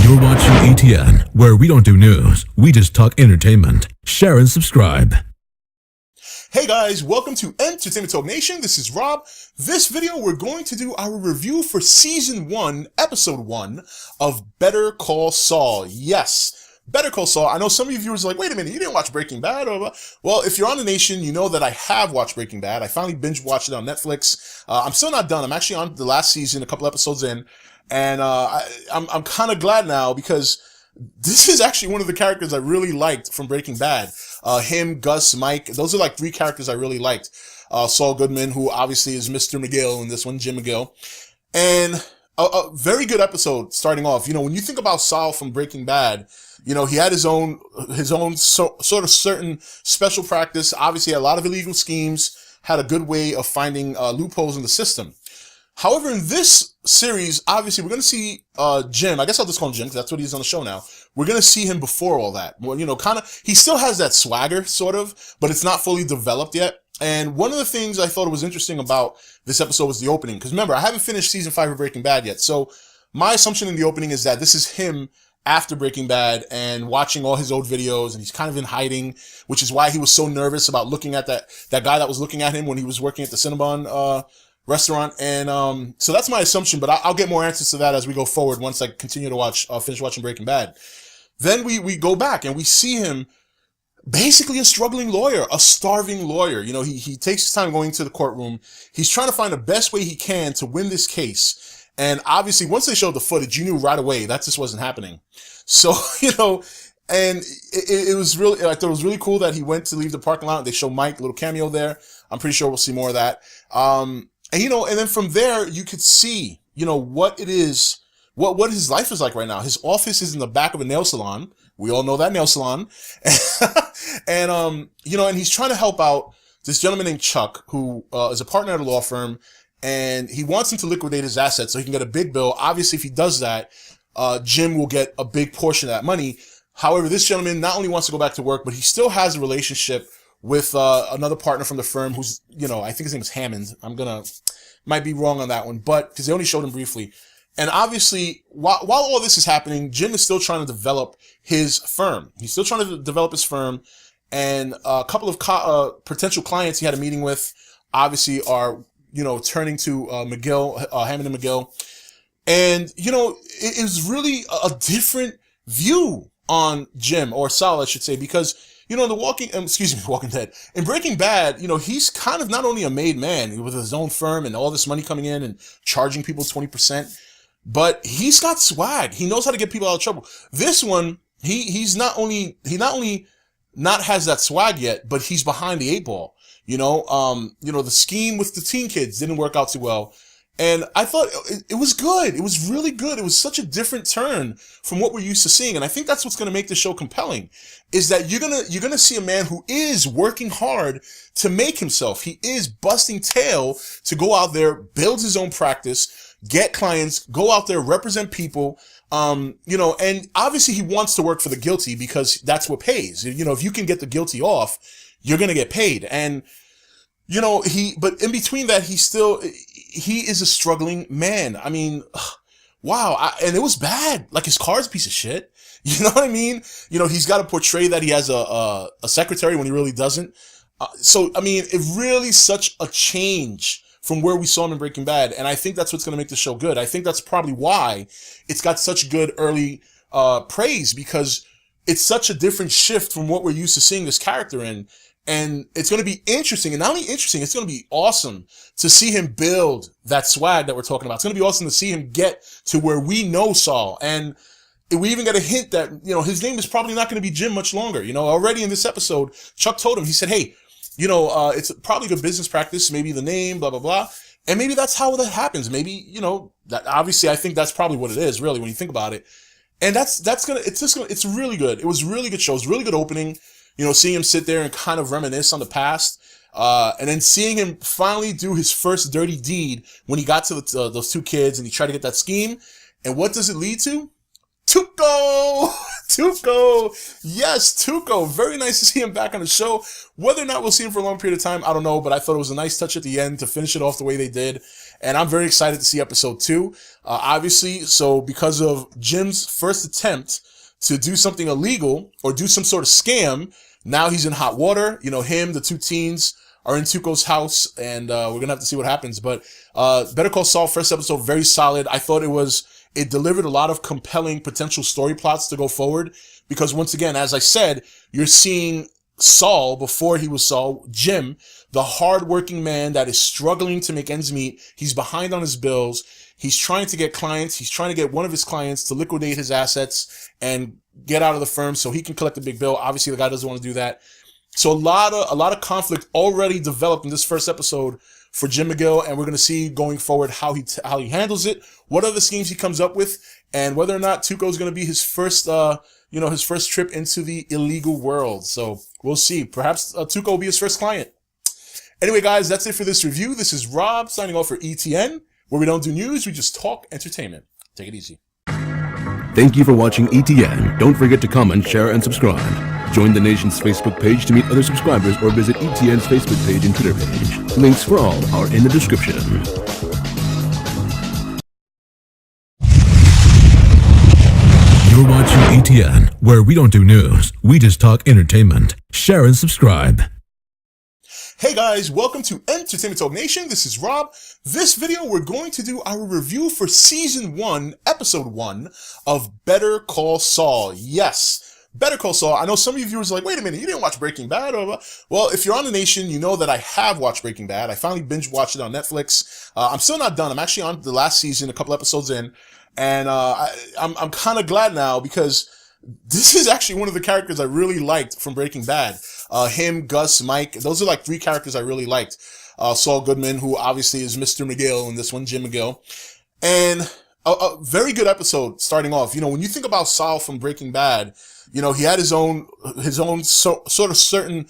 You're watching ATN, where we don't do news, we just talk entertainment. Share and subscribe. Hey guys, welcome to Entertainment Talk Nation. This is Rob. This video, we're going to do our review for Season 1, Episode 1 of Better Call Saul. Yes, Better Call Saul. I know some of you viewers are like, wait a minute, you didn't watch Breaking Bad? Well, if you're on the nation, you know that I have watched Breaking Bad. I finally binge-watched it on Netflix. I'm still not done. I'm actually on the last season, a couple episodes in. And I'm kind of glad now because this is actually one of the characters I really liked from Breaking Bad. Him, Gus, Mike, those are like three characters I really liked. Saul Goodman, who obviously is Mr. McGill in this one, Jim McGill. And a very good episode starting off. You know, when you think about Saul from Breaking Bad, you know, he had his own sort of certain special practice. Obviously, had a lot of illegal schemes, had a good way of finding loopholes in the system. However, in this series, obviously, we're going to see Jim. I guess I'll just call him Jim because that's what he's on the show now. We're going to see him before all that. Well, you know, kind of, he still has that swagger, sort of, but it's not fully developed yet. And one of the things I thought was interesting about this episode was the opening. Because remember, I haven't finished Season 5 of Breaking Bad yet. So my assumption in the opening is that this is him after Breaking Bad and watching all his old videos, and he's kind of in hiding, which is why he was so nervous about looking at that guy that was looking at him when he was working at the Cinnabon restaurant. And so that's my assumption, but I'll get more answers to that as we go forward once I continue to finish watching Breaking Bad. Then we go back and we see him basically a struggling lawyer, a starving lawyer. You know, he takes his time going to the courtroom. He's trying to find the best way he can to win this case. And obviously, once they showed the footage, you knew right away that just wasn't happening. So, you know, and it was really, I thought it was really cool that he went to leave the parking lot. They show Mike, a little cameo there. I'm pretty sure we'll see more of that. And, you know, and then from there, you could see, you know, what it is, what his life is like right now. His office is in the back of a nail salon. We all know that nail salon. And, you know, and he's trying to help out this gentleman named Chuck, who is a partner at a law firm, and he wants him to liquidate his assets so he can get a big bill. Obviously, if he does that, Jim will get a big portion of that money. However, this gentleman not only wants to go back to work, but he still has a relationship with another partner from the firm who's, you know, I think his name is Hammond. Might be wrong on that one, but because they only showed him briefly. And obviously, while all this is happening, Jim is still trying to develop his firm. He's still trying to develop his firm, and a couple of potential clients he had a meeting with, obviously, are, you know, turning to McGill, Hammond and McGill. And, you know, it was really a different view on Jim, or Saul, I should say, because, you know, Walking Dead. In Breaking Bad, you know, he's kind of not only a made man with his own firm and all this money coming in and charging people 20%, but he's got swag. He knows how to get people out of trouble. This one, he not only not has that swag yet, but he's behind the eight ball. You know, the scheme with the teen kids didn't work out too well. And I thought it was good. It was really good. It was such a different turn from what we're used to seeing. And I think that's what's going to make the show compelling, is that you're going to see a man who is working hard to make himself. He is busting tail to go out there, build his own practice, get clients, go out there, represent people. You know, and obviously he wants to work for the guilty because that's what pays. You know, if you can get the guilty off, you're going to get paid. And, you know, but in between that, he is a struggling man. I mean, wow. And it was bad. Like, his car's a piece of shit. You know what I mean? You know, he's got to portray that he has a secretary when he really doesn't. So, I mean, it really such a change from where we saw him in Breaking Bad. And I think that's what's going to make the show good. I think that's probably why it's got such good early praise, because it's such a different shift from what we're used to seeing this character in. And it's going to be interesting. And not only interesting, it's going to be awesome to see him build that swag that we're talking about. It's going to be awesome to see him get to where we know Saul. And we even got a hint that, you know, his name is probably not going to be Jim much longer. You know, already in this episode, Chuck told him, he said, hey, you know, it's probably good business practice, maybe the name, blah, blah, blah. And maybe that's how that happens. Maybe, you know, that obviously I think that's probably what it is, really, when you think about it. And it's really good. It was a really good show. It was a really good opening. You know, seeing him sit there and kind of reminisce on the past, and then seeing him finally do his first dirty deed when he got to those two kids and he tried to get that scheme. And what does it lead to? Tuco! Tuco! Yes, Tuco. Very nice to see him back on the show. Whether or not we'll see him for a long period of time, I don't know, but I thought it was a nice touch at the end to finish it off the way they did. and I'm very excited to see episode 2. Obviously, so because of Jim's first attempt to do something illegal or do some sort of scam, now he's in hot water. You know, him, the two teens are in Tuco's house, and we're gonna have to see what happens. But Better Call Saul, first episode, very solid. I thought it delivered a lot of compelling potential story plots to go forward, because once again, as I said, you're seeing Saul before he was Saul, Jim, the hardworking man that is struggling to make ends meet. He's behind on his bills. He's trying to get clients. He's trying to get one of his clients to liquidate his assets and get out of the firm so he can collect the big bill. Obviously, the guy doesn't want to do that. So a lot of conflict already developed in this first episode for Jim McGill, and we're going to see going forward how he handles it, what other schemes he comes up with, and whether or not Tuco is going to be his first his first trip into the illegal world. So we'll see. Perhaps Tuco will be his first client. Anyway, guys, that's it for this review. This is Rob signing off for ETN, where we don't do news, we just talk entertainment. Take it easy. Thank you for watching ETN. Don't forget to comment, share, and subscribe. Join the nation's Facebook page to meet other subscribers or visit ETN's Facebook page and Twitter page. Links for all are in the description. You're watching ETN, where we don't do news, we just talk entertainment. Share and subscribe. Hey guys, welcome to Entertainment Talk Nation. This is Rob. This video, we're going to do our review for Season 1, Episode 1 of Better Call Saul. Yes, Better Call Saul. I know some of you viewers are like, wait a minute, you didn't watch Breaking Bad? Well, if you're on the nation, you know that I have watched Breaking Bad. I finally binge-watched it on Netflix. I'm still not done. I'm actually on the last season, a couple episodes in. And I'm kind of glad now, because this is actually one of the characters I really liked from Breaking Bad. Him, Gus, Mike, those are like 3 characters I really liked. Saul Goodman, who obviously is Mr. McGill in this one, Jim McGill. And a very good episode starting off. You know, when you think about Saul from Breaking Bad, you know, he had his own sort of certain